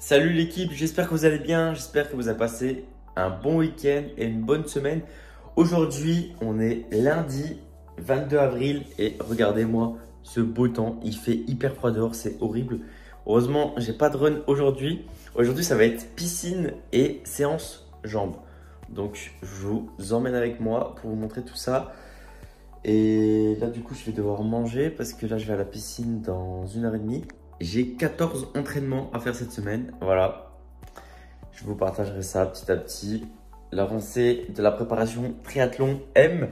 Salut l'équipe, j'espère que vous allez bien, j'espère que vous avez passé un bon week-end et une bonne semaine. Aujourd'hui, on est lundi 22 avril et regardez-moi ce beau temps, il fait hyper froid dehors, c'est horrible. Heureusement, j'ai pas de run aujourd'hui. Aujourd'hui, ça va être piscine et séance jambes. Donc, je vous emmène avec moi pour vous montrer tout ça. Et là, du coup, je vais devoir manger parce que là, je vais à la piscine dans 1h30. J'ai 14 entraînements à faire cette semaine. Voilà. Je vous partagerai ça petit à petit. L'avancée de la préparation triathlon M.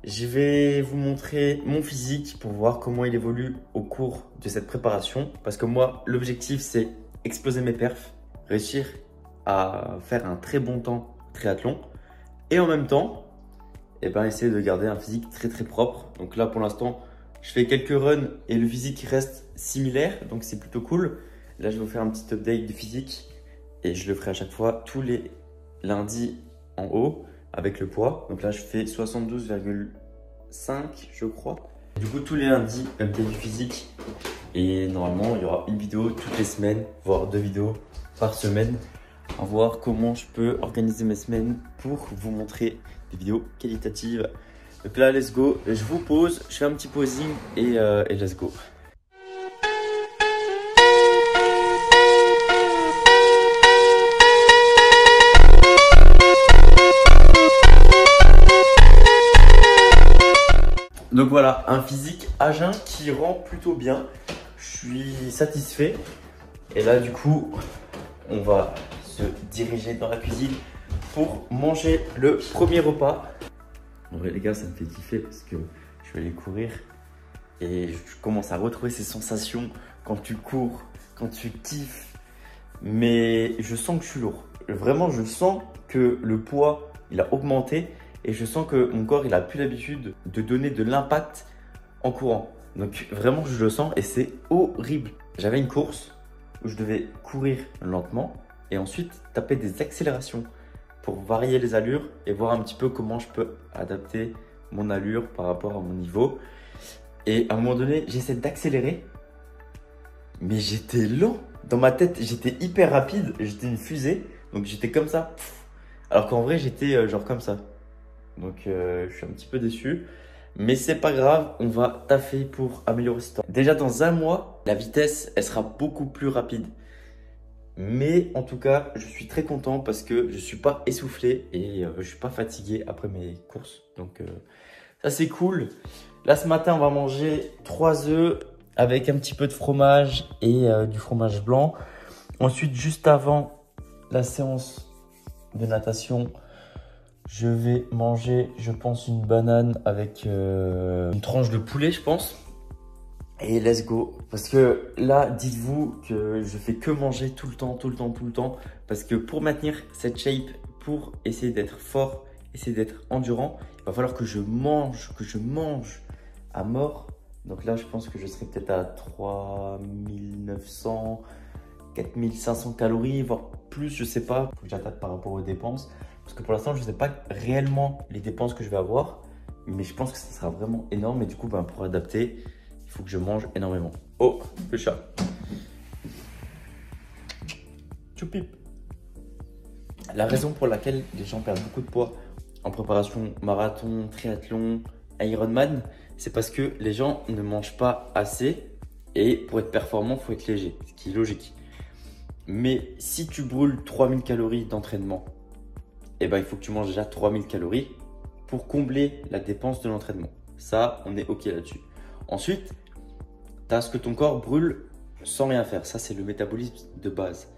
Je vais vous montrer mon physique pour voir comment il évolue au cours de cette préparation. Parce que moi, l'objectif, c'est exploser mes perfs, réussir à faire un très bon temps triathlon. Et en même temps, essayer de garder un physique très propre. Donc là, pour l'instant, je fais quelques runs et le physique reste similaire, donc c'est plutôt cool. Là, je vais vous faire un petit update du physique et je le ferai à chaque fois tous les lundis en haut avec le poids. Donc là, je fais 72,5 je crois. Du coup, tous les lundis, update du physique et normalement, il y aura une vidéo toutes les semaines, voire 2 vidéos par semaine. À voir comment je peux organiser mes semaines pour vous montrer des vidéos qualitatives. Donc là, let's go. Je vous pose, je fais un petit posing et let's go. Donc voilà, un physique à jeun qui rend plutôt bien. Je suis satisfait. Et là, du coup, on va se diriger dans la cuisine pour manger le premier repas. En vrai les gars, ça me fait kiffer parce que je vais aller courir et je commence à retrouver ces sensations quand tu cours, quand tu kiffes. Mais je sens que je suis lourd. Vraiment, je sens que le poids, il a augmenté et je sens que mon corps, il a plus l'habitude de donner de l'impact en courant. Donc vraiment, je le sens et c'est horrible. J'avais une course où je devais courir lentement et ensuite taper des accélérations pour varier les allures et voir un petit peu comment je peux adapter mon allure par rapport à mon niveau. Et à un moment donné, j'essaie d'accélérer, mais j'étais lent. Dans ma tête, j'étais hyper rapide, j'étais une fusée, donc j'étais comme ça. Alors qu'en vrai, j'étais genre comme ça. Donc je suis un petit peu déçu, mais c'est pas grave, on va taffer pour améliorer ce temps. Déjà dans un mois, la vitesse, elle sera beaucoup plus rapide. Mais en tout cas, je suis très content parce que je ne suis pas essoufflé et je ne suis pas fatigué après mes courses. Donc ça c'est cool. Là ce matin, on va manger 3 œufs avec un petit peu de fromage et du fromage blanc. Ensuite, juste avant la séance de natation, je vais manger, je pense, une banane avec une tranche de poulet, je pense. Et let's go. Parce que là, dites-vous que je fais que manger tout le temps. Parce que pour maintenir cette shape, pour essayer d'être fort, essayer d'être endurant, il va falloir que je mange à mort. Donc là, je pense que je serai peut-être à 3900, 4500 calories, voire plus, je sais pas. Il faut que j'adapte par rapport aux dépenses. Parce que pour l'instant, je ne sais pas réellement les dépenses que je vais avoir. Mais je pense que ça sera vraiment énorme. Et du coup, pour adapter, il faut que je mange énormément. Oh, le chat. Tchoupip. La raison pour laquelle les gens perdent beaucoup de poids en préparation marathon, triathlon, Ironman, c'est parce que les gens ne mangent pas assez. Et pour être performant, il faut être léger, ce qui est logique. Mais si tu brûles 3000 calories d'entraînement, il faut que tu manges déjà 3000 calories pour combler la dépense de l'entraînement. Ça, on est OK là-dessus. Ensuite, tu as ce que ton corps brûle sans rien faire. Ça, c'est le métabolisme de base.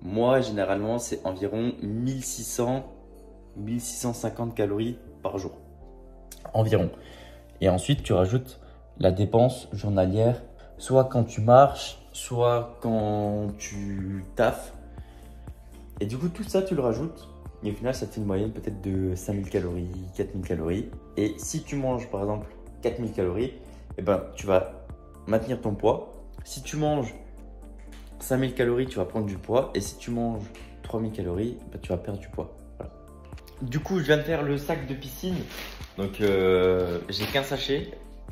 Moi, généralement, c'est environ 1600-1650 calories par jour. Environ. Et ensuite, tu rajoutes la dépense journalière, soit quand tu marches, soit quand tu taffes. Et du coup, tout ça, tu le rajoutes. Et au final, ça te fait une moyenne peut-être de 5000 calories, 4000 calories. Et si tu manges, par exemple, 4000 calories, tu vas maintenir ton poids. Si tu manges 5000 calories, tu vas prendre du poids. Et si tu manges 3000 calories, tu vas perdre du poids. Voilà. Du coup, je viens de faire le sac de piscine. Donc, j'ai qu'un sachet.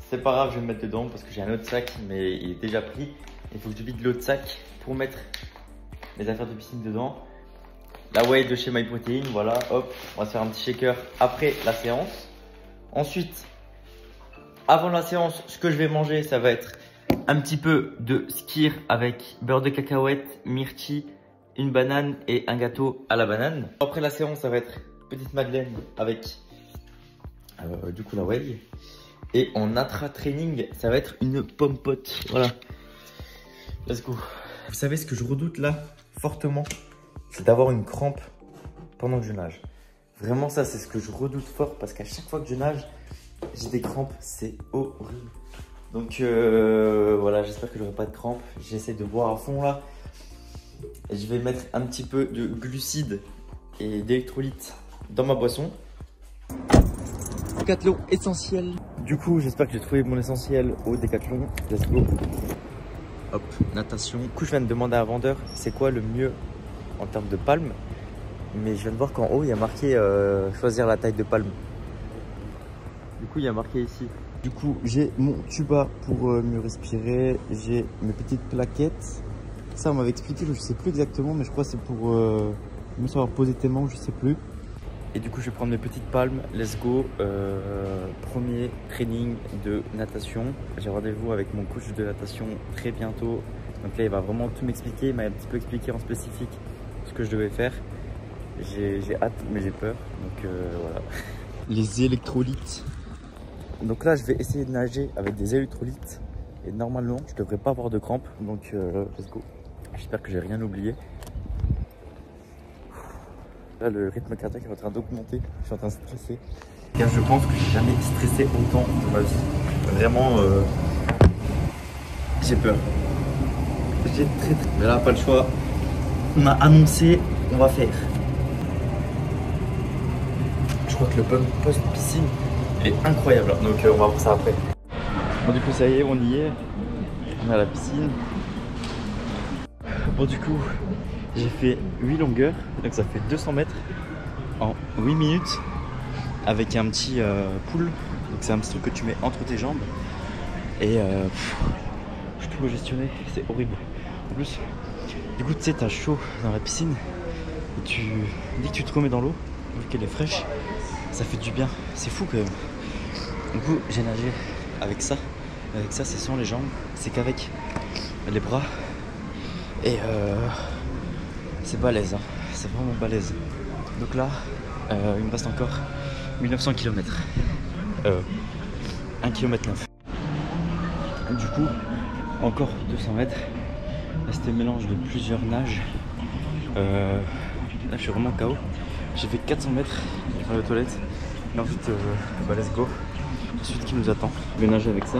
C'est pas grave, je vais me mettre dedans parce que j'ai un autre sac, mais il est déjà pris. Il faut que je vide l'autre sac pour mettre mes affaires de piscine dedans. La whey de chez MyProtein, voilà, hop, on va se faire un petit shaker après la séance. Ensuite, avant la séance, ce que je vais manger, ça va être un petit peu de skyr avec beurre de cacahuète, myrtille, une banane et un gâteau à la banane. Après la séance, ça va être petite madeleine avec du coup la whey. Et en intra-training, ça va être une pomme pote. Voilà. Let's go. Vous savez ce que je redoute là, fortement, c'est d'avoir une crampe pendant que je nage. Vraiment ça, c'est ce que je redoute fort parce qu'à chaque fois que je nage, j'ai des crampes, c'est horrible. Donc voilà, j'espère que j'aurai pas de crampes. J'essaie de boire à fond là. Et je vais mettre un petit peu de glucides et d'électrolytes dans ma boisson. Décathlon essentiel. Du coup, j'espère que j'ai trouvé mon essentiel au Décathlon. Let's go. Hop, natation. Du coup, je viens de demander à un vendeur c'est quoi le mieux en termes de palme. Mais je viens de voir qu'en haut, il y a marqué choisir la taille de palme. Du coup, il y a marqué ici. Du coup, j'ai mon tuba pour mieux respirer. J'ai mes petites plaquettes. Ça, on m'avait expliqué, je sais plus exactement, mais je crois que c'est pour mieux savoir poser tes mains, je sais plus. Et du coup, je vais prendre mes petites palmes. Let's go. Premier training de natation. J'ai rendez-vous avec mon coach de natation très bientôt. Donc là, il va vraiment tout m'expliquer. Il m'a un petit peu expliqué en spécifique ce que je devais faire. J'ai hâte, mais j'ai peur. Donc voilà. Les électrolytes. Donc là, je vais essayer de nager avec des électrolytes. Et normalement, je devrais pas avoir de crampes. Donc let's go. J'espère que j'ai rien oublié. Là, le rythme cardiaque est en train d'augmenter. Je suis en train de stresser. Car je pense que j'ai jamais stressé autant de ma vie. Vraiment, j'ai peur. J'ai très. Mais là, pas le choix. On m'a annoncé, on va faire. Je crois que le post-piscine est incroyable. Donc, on va voir ça après. Bon, du coup, ça y est, on y est. On est à la piscine. Bon, du coup, j'ai fait 8 longueurs. Donc, ça fait 200 mètres en 8 minutes. Avec un petit pull. Donc, c'est un petit truc que tu mets entre tes jambes. Et je peux le gestionner. C'est horrible. En plus, du coup, tu sais, t'as chaud dans la piscine. Et dès que tu te remets dans l'eau, vu qu'elle est fraîche, ça fait du bien. C'est fou quand même. Du coup, j'ai nagé avec ça. Avec ça, c'est sans les jambes. C'est qu'avec les bras. Et c'est balèze. Hein. C'est vraiment balèze. Donc là, il me reste encore 1900 km. 1 km 9. Du coup, encore 200 mètres. Là, c'était mélange de plusieurs nages. Là, je suis vraiment KO. J'ai fait 400 mètres. Je vais faire les toilettes. Et ensuite, bah, let's go. Ensuite, qui nous attend? Je vais nager avec ça.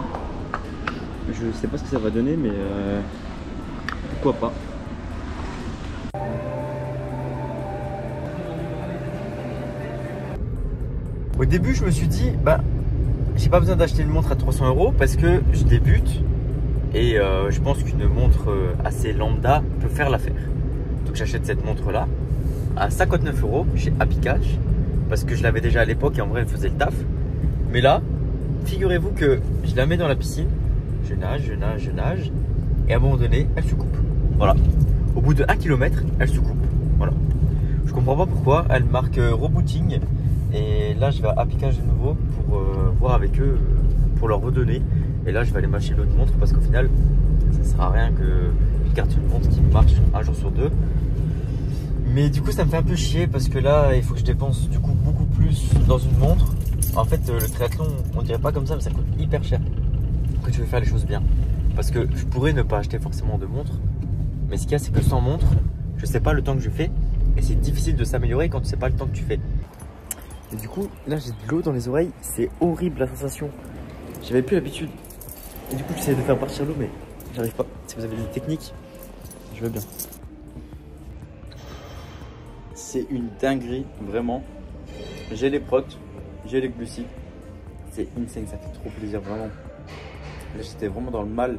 Je sais pas ce que ça va donner, mais pourquoi pas. Au début, je me suis dit, bah, j'ai pas besoin d'acheter une montre à 300 € parce que je débute et je pense qu'une montre assez lambda peut faire l'affaire. Donc, j'achète cette montre-là à 59 € chez Happy Cash parce que je l'avais déjà à l'époque et en vrai, elle faisait le taf. Mais là, figurez-vous que je la mets dans la piscine, je nage et à un moment donné, elle se coupe. Voilà. Au bout de 1 km, elle se coupe. Voilà. Je comprends pas pourquoi. Elle marque rebooting. Et là, je vais à Happy Cash de nouveau pour voir avec eux, pour leur redonner. Et là, je vais aller m'acheter une autre montre parce qu'au final, ça sert à rien que je garde une montre qui marche un jour sur deux. Mais du coup, ça me fait un peu chier parce que là, il faut que je dépense du coup beaucoup plus dans une montre. En fait, le triathlon, on dirait pas comme ça, mais ça coûte hyper cher que tu veux faire les choses bien. Parce que je pourrais ne pas acheter forcément de montre. Mais ce qu'il y a, c'est que sans montre, je sais pas le temps que je fais. Et c'est difficile de s'améliorer quand tu sais pas le temps que tu fais. Et du coup, là, j'ai de l'eau dans les oreilles. C'est horrible la sensation. J'avais plus l'habitude. Et du coup, j'essaie de faire partir l'eau, mais j'arrive pas. Si vous avez des techniques, je veux bien. C'est une dinguerie, vraiment. J'ai les protes, j'ai les glucides. C'est insane, ça fait trop plaisir, vraiment. Là, j'étais vraiment dans le mal.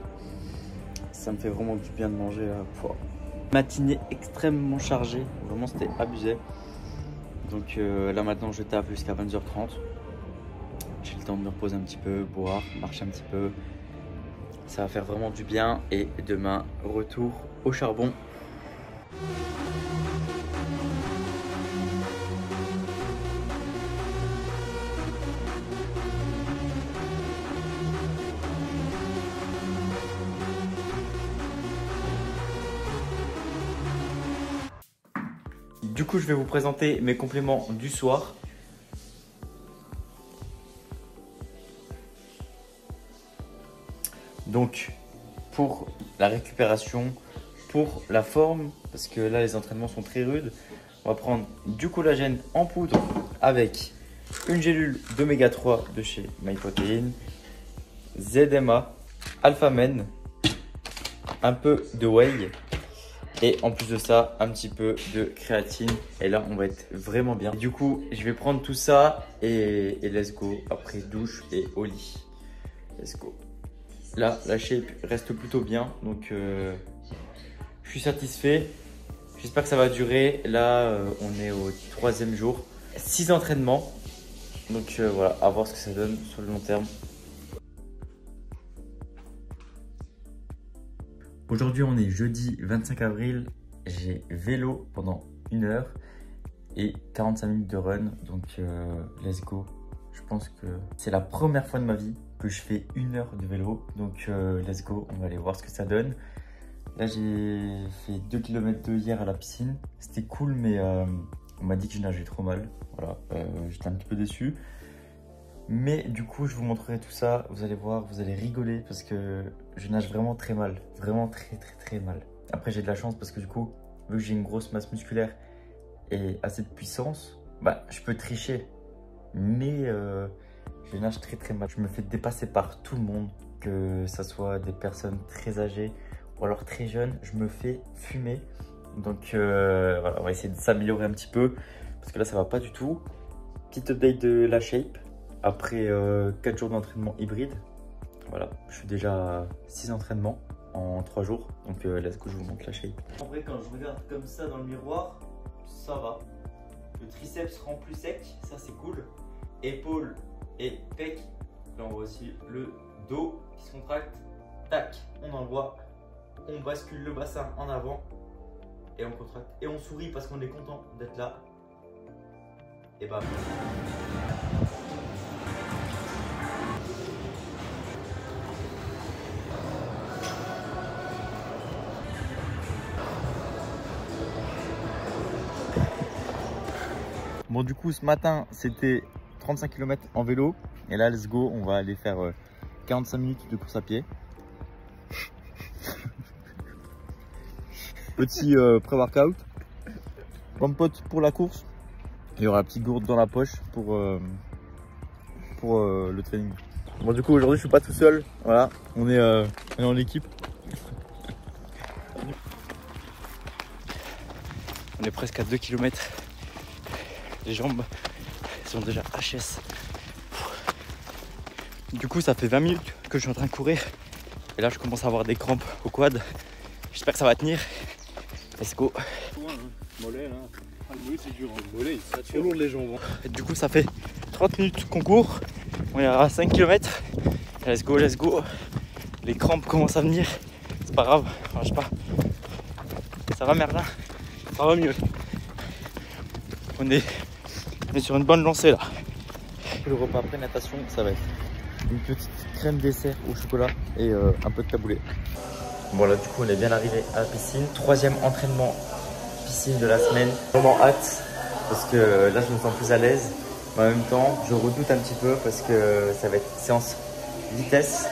Ça me fait vraiment du bien de manger là. Matinée extrêmement chargée. Vraiment, c'était abusé. Donc là maintenant je tape jusqu'à 22h30. J'ai le temps de me reposer un petit peu, boire, marcher un petit peu. Ça va faire vraiment du bien. Et demain, retour au charbon. Du coup, je vais vous présenter mes compléments du soir. Donc, pour la récupération, pour la forme, parce que là, les entraînements sont très rudes, on va prendre du collagène en poudre avec une gélule d'oméga 3 de chez MyProtein, ZMA, Alpha-Men, un peu de whey. Et en plus de ça, un petit peu de créatine. Et là, on va être vraiment bien. Et du coup, je vais prendre tout ça et let's go. Après douche et au lit. Let's go. Là, la shape reste plutôt bien. Donc, je suis satisfait. J'espère que ça va durer. Là, on est au 3e jour. 6 entraînements. Donc, voilà, à voir ce que ça donne sur le long terme. Aujourd'hui, on est jeudi 25 avril. J'ai vélo pendant 1 heure et 45 minutes de run. Donc, let's go. Je pense que c'est la première fois de ma vie que je fais 1 heure de vélo. Donc, let's go. On va aller voir ce que ça donne. Là, j'ai fait 2 km hier à la piscine. C'était cool, mais on m'a dit que je nageais trop mal. Voilà, j'étais un petit peu déçu. Mais du coup, je vous montrerai tout ça. Vous allez voir, vous allez rigoler parce que je nage vraiment très mal. Vraiment très mal. Après, j'ai de la chance parce que du coup, vu que j'ai une grosse masse musculaire et assez de puissance, bah, je peux tricher. Mais je nage très mal. Je me fais dépasser par tout le monde, que ce soit des personnes très âgées ou alors très jeunes. Je me fais fumer. Donc voilà, on va essayer de s'améliorer un petit peu parce que là, ça va pas du tout. Petite update de la shape. Après 4 jours d'entraînement hybride, voilà, je suis déjà à 6 entraînements en 3 jours. Donc let's go, je vous montre la shape. En vrai, quand je regarde comme ça dans le miroir, ça va. Le triceps rend plus sec, ça c'est cool. Épaules et pec. Là on voit aussi le dos qui se contracte. Tac, on envoie, on bascule le bassin en avant et on contracte. Et on sourit parce qu'on est content d'être là. Et bam. Bon, du coup, ce matin, c'était 35 km en vélo. Et là, let's go, on va aller faire 45 minutes de course à pied. Petit pré-workout. Pompote pour la course. Il y aura la petite gourde dans la poche pour le training. Bon, du coup, aujourd'hui, je suis pas tout seul. Voilà, on est en équipe. On est presque à 2 km. Les jambes sont déjà HS. Du coup, ça fait 20 minutes que je suis en train de courir. Et là, je commence à avoir des crampes au quad. J'espère que ça va tenir. Let's go. Mollet, là. Le mollet, c'est dur. Le mollet, c'est trop lourd les jambes. Et du coup, ça fait 30 minutes qu'on court. On est à 5 km. Let's go, let's go. Les crampes commencent à venir. C'est pas grave, je sais pas. Ça va, Merlin? Ça va mieux. On est sur une bonne lancée là. Le repas après natation, ça va être une petite crème dessert au chocolat et un peu de taboulé. Bon là du coup on est bien arrivé à la piscine. 3e entraînement piscine de la semaine. Vraiment hâte parce que là je me sens plus à l'aise. Mais en même temps je redoute un petit peu parce que ça va être séance vitesse.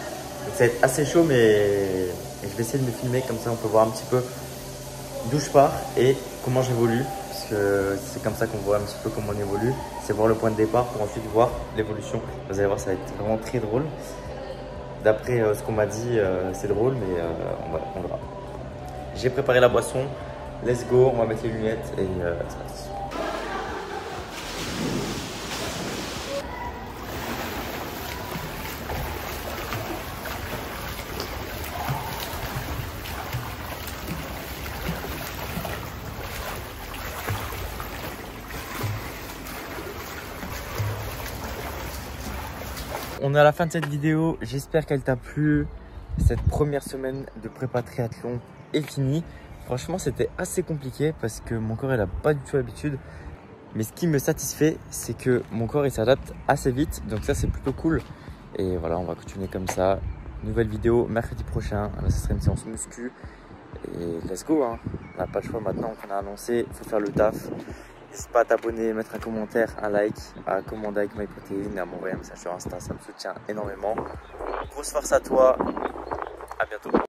Donc ça va être assez chaud mais je vais essayer de me filmer comme ça on peut voir un petit peu d'où je pars et comment j'évolue. Parce que c'est comme ça qu'on voit un petit peu comment on évolue. C'est voir le point de départ pour ensuite voir l'évolution. Vous allez voir, ça va être vraiment très drôle. D'après ce qu'on m'a dit, c'est drôle, mais on verra. J'ai préparé la boisson. Let's go, on va mettre les lunettes et c'est parti. On est à la fin de cette vidéo, j'espère qu'elle t'a plu. Cette première semaine de prépa triathlon est finie. Franchement, c'était assez compliqué parce que mon corps il a pas du tout l'habitude. Mais ce qui me satisfait, c'est que mon corps il s'adapte assez vite. Donc ça, c'est plutôt cool. Et voilà, on va continuer comme ça. Nouvelle vidéo mercredi prochain. Là, ça sera une séance muscu. Et let's go, hein. On n'a pas le choix maintenant qu'on a annoncé. Il faut faire le taf. N'hésite pas à t'abonner, mettre un commentaire, un like, à commander avec MyProtein, à m'envoyer un message sur Insta. Ça me soutient énormément. Grosse force à toi. À bientôt.